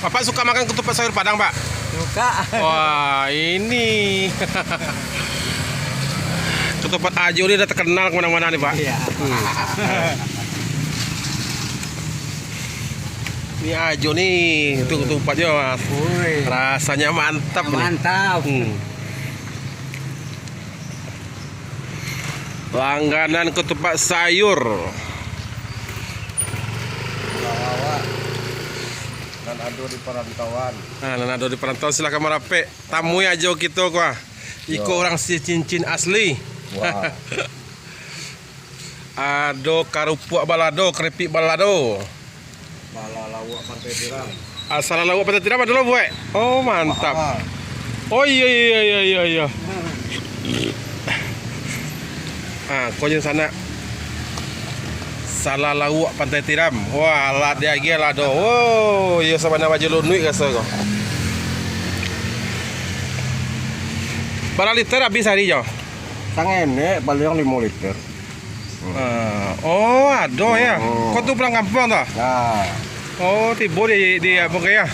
Bapak suka makan ketupat sayur Padang, Pak? Suka. Wah, ini ketupat Ajo ini udah terkenal kemana-mana nih, Pak. Iya. Ini Ajo nih, itu ketupatnya, Mas. Wih. Rasanya mantap nih. Mantap. Langganan ketupat sayur. Dan ado di perantauan. Nah, ada di perantauan silakan merape. Tamu aja gitu kuah. Iko orang si cincin asli. Wah. Ado karupuk balado, keripik balado. Bala lawak pantai tiram. Asal lawak pada tiram dulu, Bu. Oh, mantap. Oh iya. Ah, kau yang sana. Salah lawak pantai tiram. Wah, lah dia gila do. Oh, iya sama nama jelur nuik rasa kau. Berapa liter habis hari jo? Sang ini paling 5 liter. Oh, ada ya. Kau tuh pulang kampung toh? Nah. Oh, tiba di apa ya?